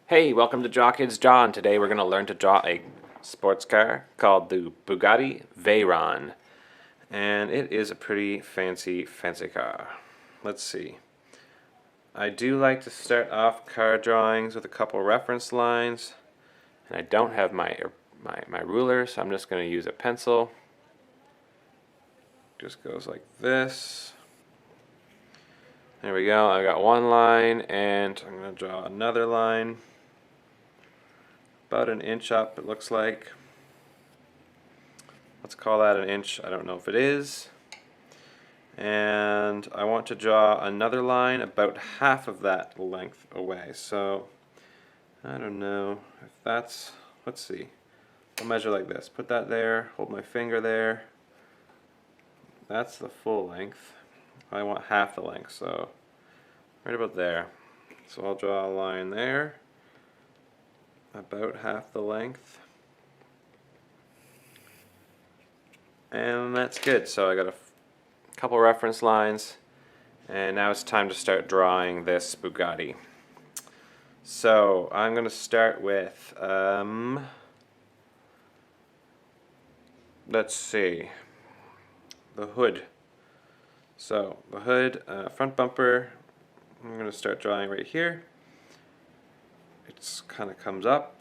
Hey, welcome to Draw Kids Draw, and today we're going to learn to draw a sports car called the Bugatti Veyron. And it is a pretty fancy car. Let's see. I do like to start off car drawings with a couple reference lines. And I don't have my ruler, so I'm just going to use a pencil. Just goes like this. There we go, I got one line, and I'm going to draw another line. About an inch up, it looks like. Let's call that an inch. I don't know if it is. And I want to draw another line about half of that length away. So I don't know if that's, let's see. I'll measure like this. Put that there, hold my finger there. That's the full length. I want half the length, so right about there. So I'll draw a line there. About half the length, and that's good. So I got a couple reference lines, and now it's time to start drawing this Bugatti. So I'm going to start with let's see, the hood. So the hood, front bumper, I'm going to start drawing right here. It kind of comes up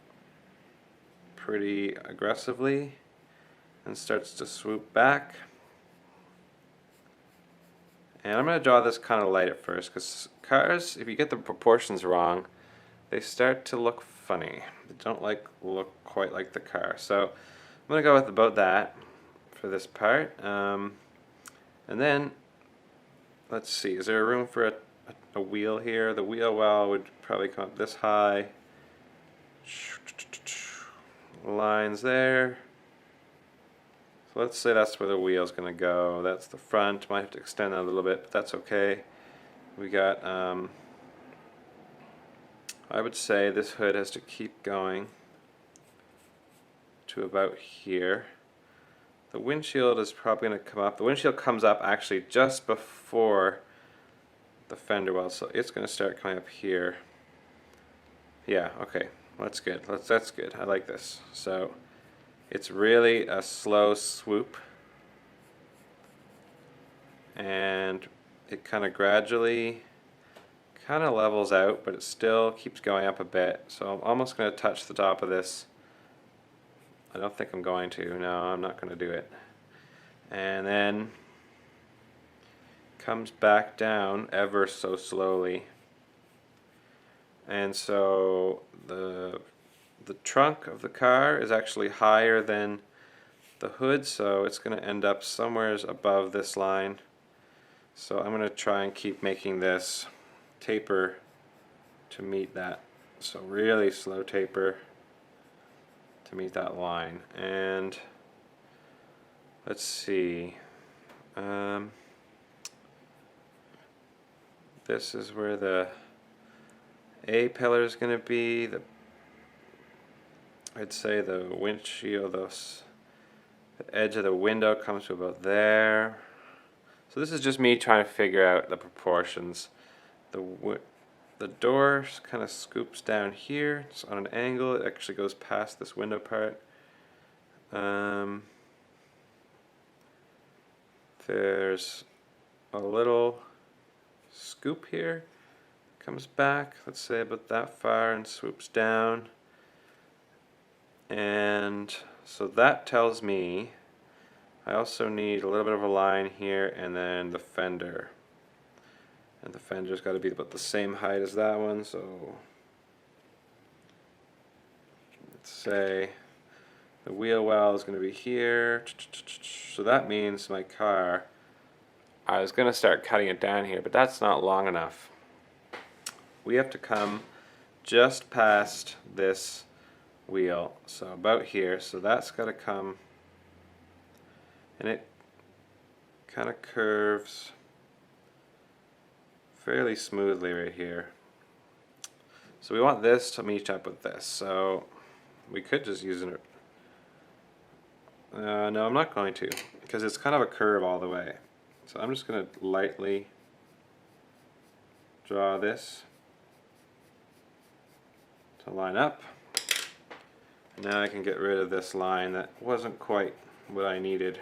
pretty aggressively and starts to swoop back. And I'm going to draw this kind of light at first, because cars, if you get the proportions wrong, they start to look funny. They don't look quite like the car. So I'm going to go with about that for this part. And then, let's see, is there room for a wheel here? The wheel well would probably come up this high. Lines there. So let's say that's where the wheel's going to go. That's the front. Might have to extend that a little bit, but that's okay. We got, I would say this hood has to keep going to about here. The windshield is probably going to come up. The windshield comes up actually just before the fender well, so it's going to start coming up here. Yeah, okay. That's good. That's good. I like this. So it's really a slow swoop, and it kind of gradually kind of levels out, but it still keeps going up a bit. So I'm almost going to touch the top of this. I don't think I'm going to. No, I'm not going to do it. And then comes back down ever so slowly. And so the trunk of the car is actually higher than the hood, so it's going to end up somewhere above this line. So I'm going to try and keep making this taper to meet that. So really slow taper to meet that line. And let's see. This is where the A pillar is going to be. I'd say the windshield, the edge of the window comes to about there. So this is just me trying to figure out the proportions. The door kind of scoops down here. It's on an angle. It actually goes past this window part. There's a little scoop here. Comes back, let's say about that far, and swoops down. And so that tells me I also need a little bit of a line here, and then the fender. And the fender's got to be about the same height as that one, so let's say the wheel well is going to be here. So that means my car, I was going to start cutting it down here, but that's not long enough. We have to come just past this wheel, so about here. So that's got to come, and it kind of curves fairly smoothly right here. So we want this to meet up with this, so we could just use it. No, I'm not going to, because it's kind of a curve all the way. So I'm just going to lightly draw this to line up. And now I can get rid of this line that wasn't quite what I needed.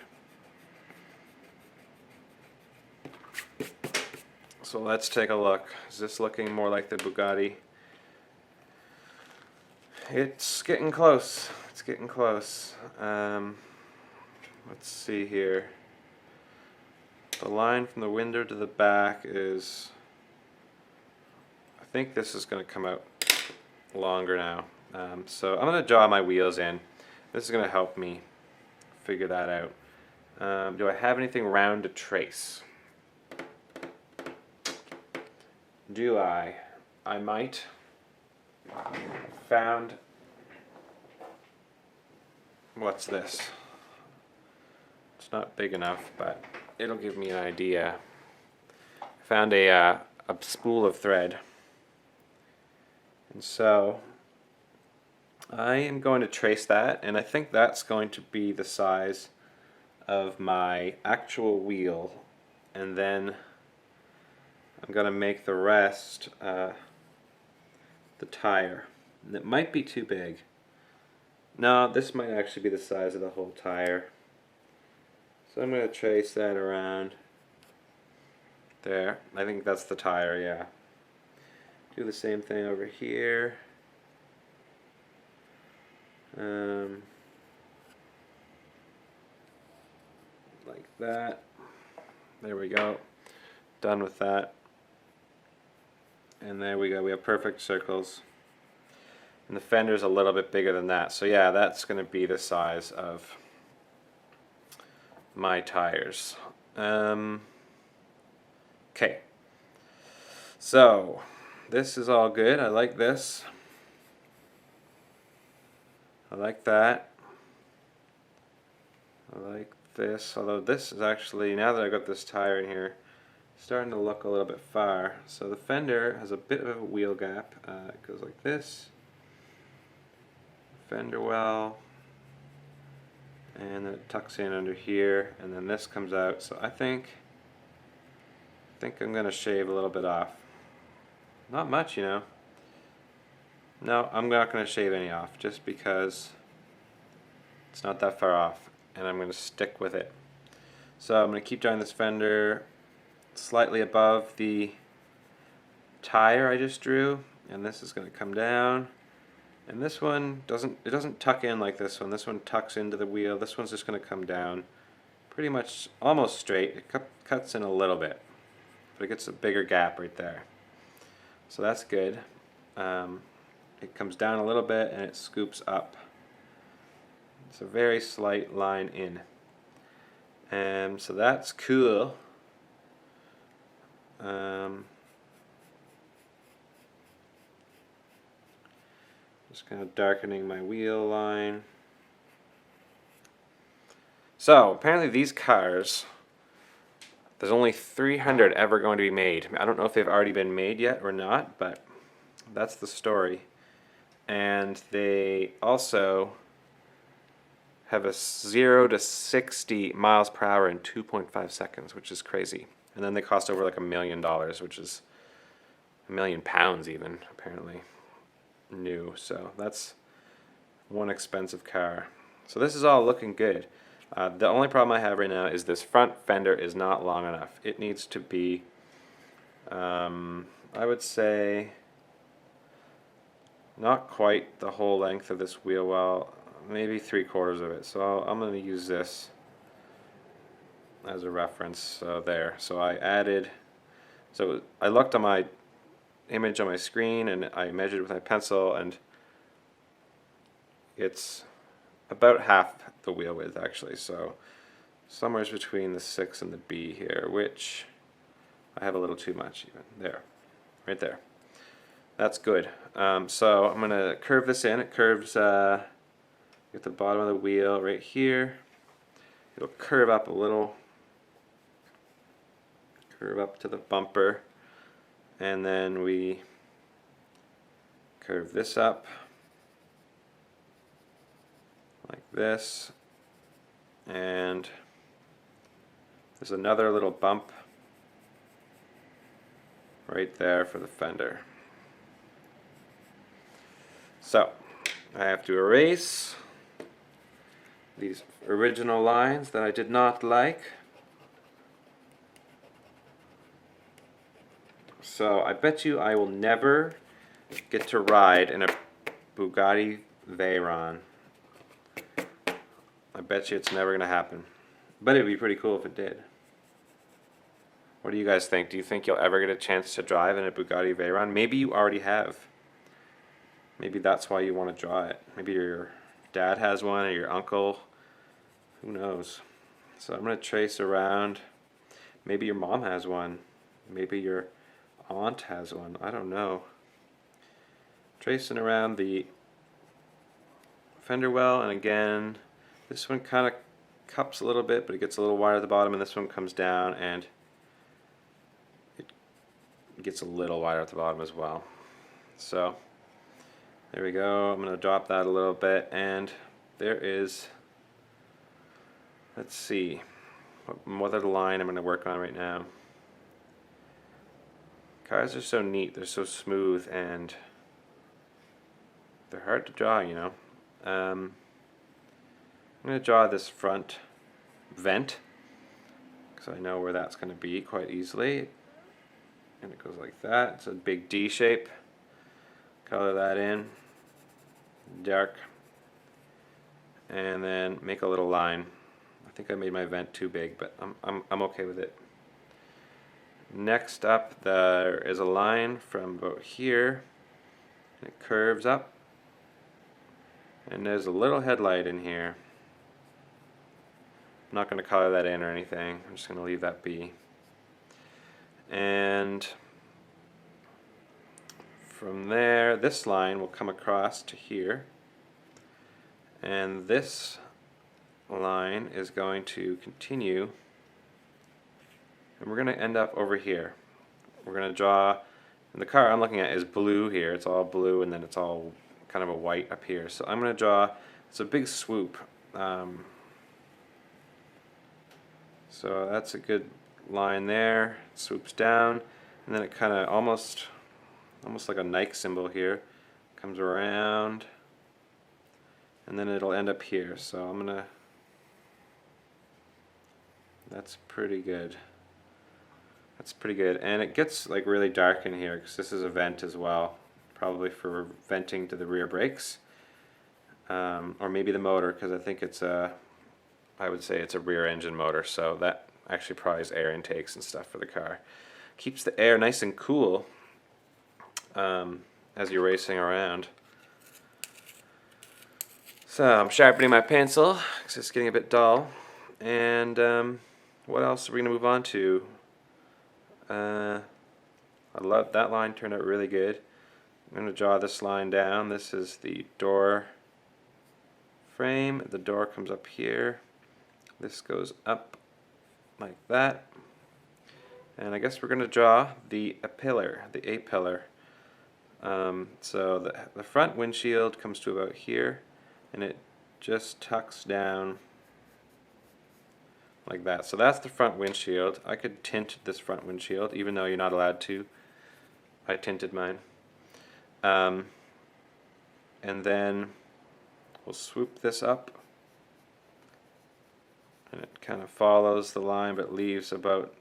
So let's take a look. Is this looking more like the Bugatti? It's getting close. It's getting close. Let's see here. The line from the window to the back is, I think this is going to come out longer now. So I'm going to draw my wheels in. This is going to help me figure that out. Do I have anything round to trace? Do I? I might. Found, what's this? It's not big enough, but it'll give me an idea. Found a spool of thread. And so I am going to trace that, and I think that's going to be the size of my actual wheel, and then I'm going to make the rest the tire. And it might be too big. No, this might actually be the size of the whole tire. So I'm going to trace that around there. I think that's the tire, yeah. Do the same thing over here. Like that. There we go. Done with that. And there we go. We have perfect circles. And the fender's a little bit bigger than that. So yeah, that's going to be the size of my tires. Okay. So this is all good. I like this. I like that. I like this. Although this is actually, now that I got this tire in here, starting to look a little bit far. So the fender has a bit of a wheel gap. It goes like this. Fender well. And then it tucks in under here, and then this comes out. So I think I'm going to shave a little bit off. Not much, you know. No, I'm not going to shave any off, just because it's not that far off, and I'm going to stick with it. So I'm going to keep drawing this fender slightly above the tire I just drew, and this is going to come down. And this one doesn't tuck in like this one. This one tucks into the wheel. This one's just going to come down pretty much almost straight. It cuts in a little bit, but it gets a bigger gap right there. So that's good. It comes down a little bit and it scoops up. It's a very slight line in. And so that's cool. Just kind of darkening my wheel line. So apparently these cars, there's only 300 ever going to be made. I don't know if they've already been made yet or not, but that's the story. And they also have a 0 to 60 miles per hour in 2.5 seconds, which is crazy. And then they cost over like $1 million, which is £1 million even, apparently, new. So that's one expensive car. So this is all looking good. The only problem I have right now is this front fender is not long enough. It needs to be, I would say, not quite the whole length of this wheel well, maybe 3/4 of it. So I'm going to use this as a reference there. So I added, so I looked at my image on my screen and I measured with my pencil, and it's about half the wheel width actually. So somewhere between the 6 and the B here, which I have a little too much even. There, right there. That's good. So I'm going to curve this in. It curves at the bottom of the wheel right here. It'll curve up a little. Curve up to the bumper. And then we curve this up like this. And there's another little bump right there for the fender. So I have to erase these original lines that I did not like. So I bet you I will never get to ride in a Bugatti Veyron. I bet you it's never going to happen. But it'd be pretty cool if it did. What do you guys think? Do you think you'll ever get a chance to drive in a Bugatti Veyron? Maybe you already have. Maybe that's why you want to draw it. Maybe your dad has one or your uncle. Who knows? So I'm going to trace around. Maybe your mom has one. Maybe your aunt has one. I don't know. Tracing around the fender well, and again, this one kind of cups a little bit, but it gets a little wider at the bottom, and this one comes down and it gets a little wider at the bottom as well. So there we go. I'm going to drop that a little bit, and there is, let's see, what other line I'm going to work on right now. Cars are so neat, they're so smooth, and they're hard to draw, you know. I'm going to draw this front vent, because I know where that's going to be quite easily. And it goes like that. It's a big D shape. Color that in, dark, and then make a little line. I think I made my vent too big, but I'm okay with it. Next up, there is a line from about here, and it curves up, and there's a little headlight in here. I'm not going to color that in or anything. I'm just going to leave that be. And from there, this line will come across to here, and this line is going to continue, and we're going to end up over here. We're going to draw, and the car I'm looking at is blue here. It's all blue, and then it's all kind of a white up here. So I'm going to draw, it's a big swoop. So that's a good line there. It swoops down, and then it kind of almost like a Nike symbol here, comes around, and then it'll end up here. So I'm gonna, that's pretty good. That's pretty good, and it gets like really dark in here because this is a vent as well, probably for venting to the rear brakes, or maybe the motor, because I think it's a, I would say it's a rear engine motor, so that actually probably is air intakes and stuff for the car. Keeps the air nice and cool as you're racing around. So I'm sharpening my pencil because it's getting a bit dull. And what else are we going to move on to? I love that line, turned out really good. I'm going to draw this line down. This is the door frame. The door comes up here. This goes up like that. And I guess we're going to draw the A-pillar, the A-pillar. So the front windshield comes to about here, and it just tucks down like that. So that's the front windshield. I could tint this front windshield, even though you're not allowed to. I tinted mine. And then we'll swoop this up, and it kind of follows the line but leaves about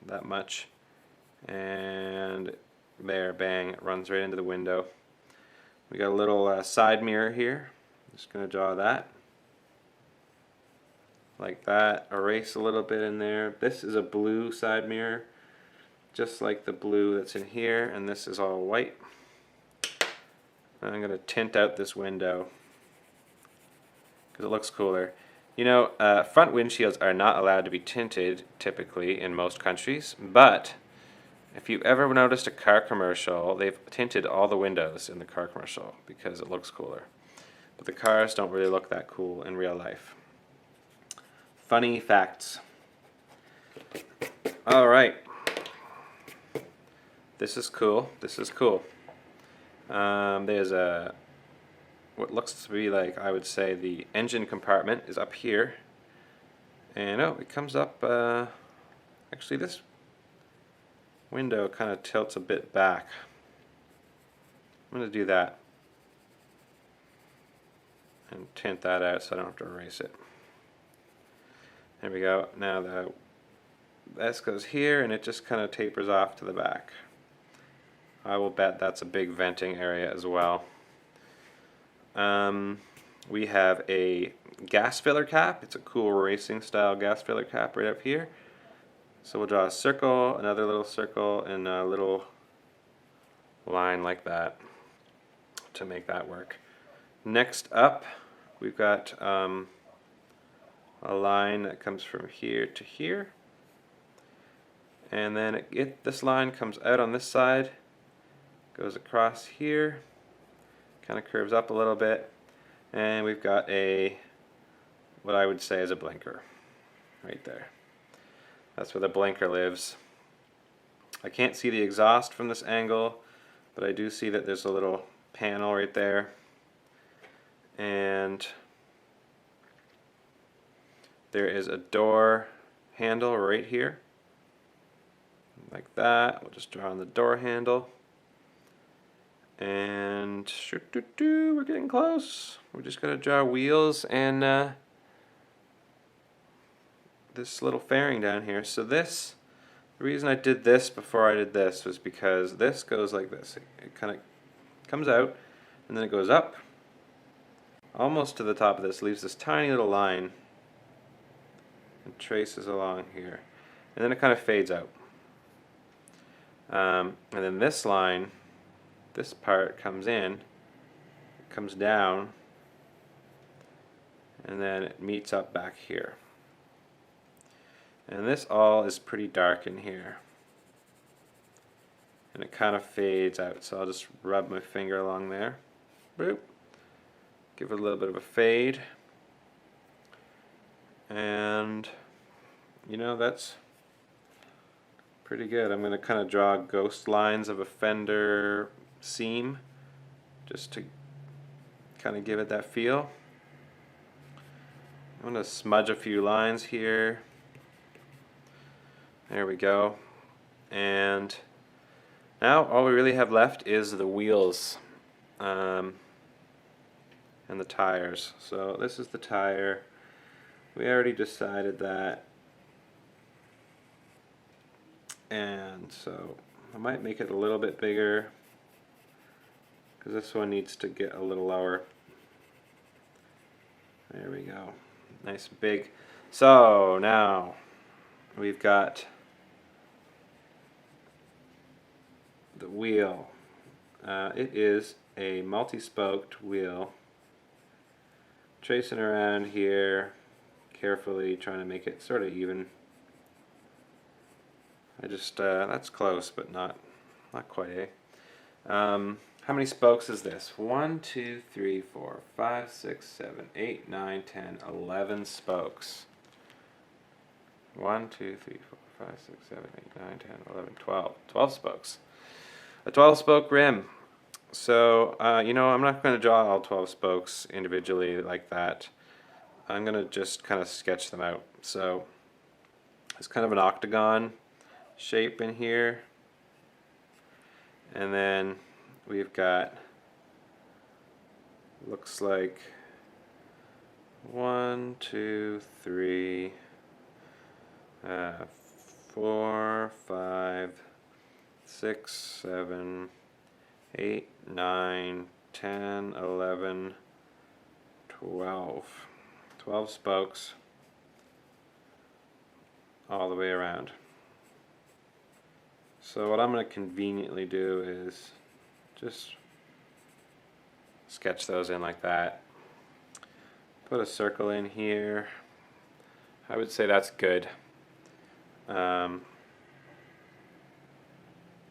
that much, and there, bang, it runs right into the window. We got a little side mirror here. Just going to draw that like that, erase a little bit in there. This is a blue side mirror, just like the blue that's in here, and this is all white. And I'm going to tint out this window because it looks cooler. You know, front windshields are not allowed to be tinted typically in most countries, but if you've ever noticed a car commercial, they've tinted all the windows in the car commercial because it looks cooler. But the cars don't really look that cool in real life. Funny facts. Alright. This is cool. This is cool. There's a, what looks to be like, I would say, the engine compartment is up here. And oh, it comes up, actually this window kind of tilts a bit back. I'm going to do that. and tint that out so I don't have to erase it. There we go. Now this goes here and it just kind of tapers off to the back. I will bet that's a big venting area as well. We have a gas filler cap. It's a cool racing style gas filler cap right up here. So we'll draw a circle, another little circle, and a little line like that to make that work. Next up, we've got a line that comes from here to here. And then this line comes out on this side, goes across here, kind of curves up a little bit, and we've got what I would say is a blinker right there. That's where the blinker lives. I can't see the exhaust from this angle, but I do see that there's a little panel right there, and there is a door handle right here, like that. We'll just draw on the door handle. And we're getting close. We're just going to draw wheels and this little fairing down here. So the reason I did this before I did this was because this goes like this. It kind of comes out and then it goes up almost to the top of this, leaves this tiny little line and traces along here. And then it kind of fades out. And then this line, this part comes in, comes down, and then it meets up back here. And this all is pretty dark in here. And it kind of fades out, so I'll just rub my finger along there. Boop. Give it a little bit of a fade. And, you know, that's pretty good. I'm going to kind of draw ghost lines of a fender seam just to kind of give it that feel. I'm going to smudge a few lines here. There we go. And now all we really have left is the wheels and the tires. So this is the tire. We already decided that. And so I might make it a little bit bigger because this one needs to get a little lower. There we go. Nice big. So now we've got the wheel. It is a multi-spoked wheel. Tracing around here carefully, trying to make it sort of even. That's close, but not quite, eh? How many spokes is this? 1, 2, 3, 4, 5, 6, 7, 8, 9, 10, 11 spokes. 1, 2, 3, 4, 5, 6, 7, 8, 9, 10, 11, 12. 12 spokes. A 12-spoke rim. So, you know, I'm not going to draw all 12 spokes individually like that. I'm going to just kind of sketch them out. So, it's kind of an octagon shape in here. And then we've got, looks like 1, 2, 3, 4, 5, 6, 7, 8, 9, 10, 11, 12. 12 spokes all the way around. So what I'm going to conveniently do is just sketch those in like that. Put a circle in here. I would say that's good. And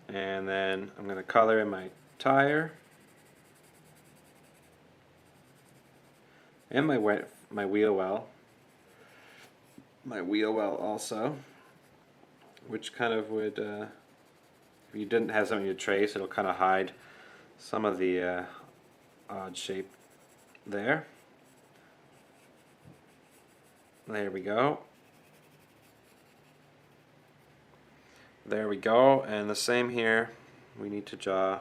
then I'm going to color in my tire and my wheel well. My wheel well also, which kind of would, if you didn't have something to trace, it'll kind of hide some of the odd shape there. There we go. There we go, and the same here. We need to draw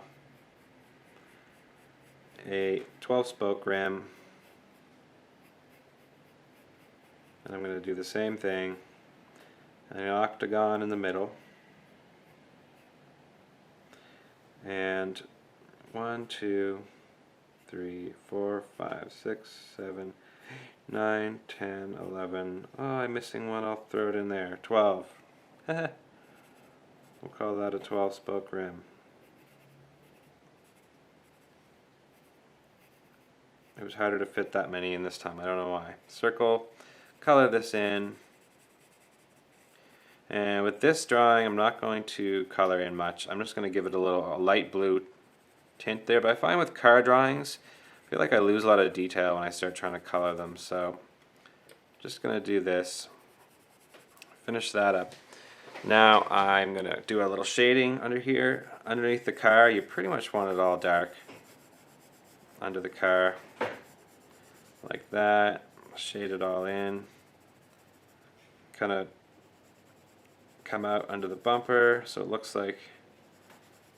a 12-spoke rim And I'm going to do the same thing. An octagon in the middle. And 1, 2, 3, 4, 5, 6, 7, 9, 10, 11. Oh, I'm missing one. I'll throw it in there. 12. We'll call that a 12-spoke rim. It was harder to fit that many in this time. I don't know why. Circle. Color this in. And with this drawing, I'm not going to color in much. I'm just going to give it a light blue tint there. But I find with car drawings, I feel like I lose a lot of detail when I start trying to color them. So just going to do this. Finish that up. Now I'm going to do a little shading under here. Underneath the car, you pretty much want it all dark. Under the car. Like that. Shade it all in. Kind of come out under the bumper, so it looks like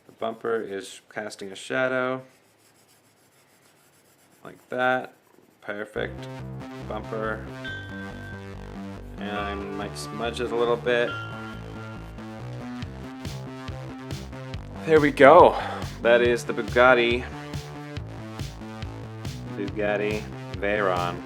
the bumper is casting a shadow like that. Perfect. Bumper. And I might smudge it a little bit. There we go. That is the Bugatti Veyron.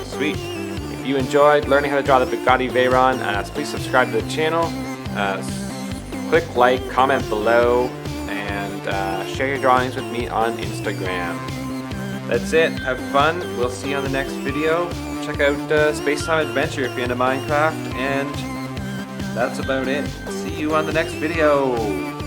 Sweet. If you enjoyed learning how to draw the Bugatti Veyron, please subscribe to the channel. Click like, comment below, and share your drawings with me on Instagram. That's it. Have fun. We'll see you on the next video. Check out Space Time Adventure if you're into Minecraft, and that's about it. See you on the next video.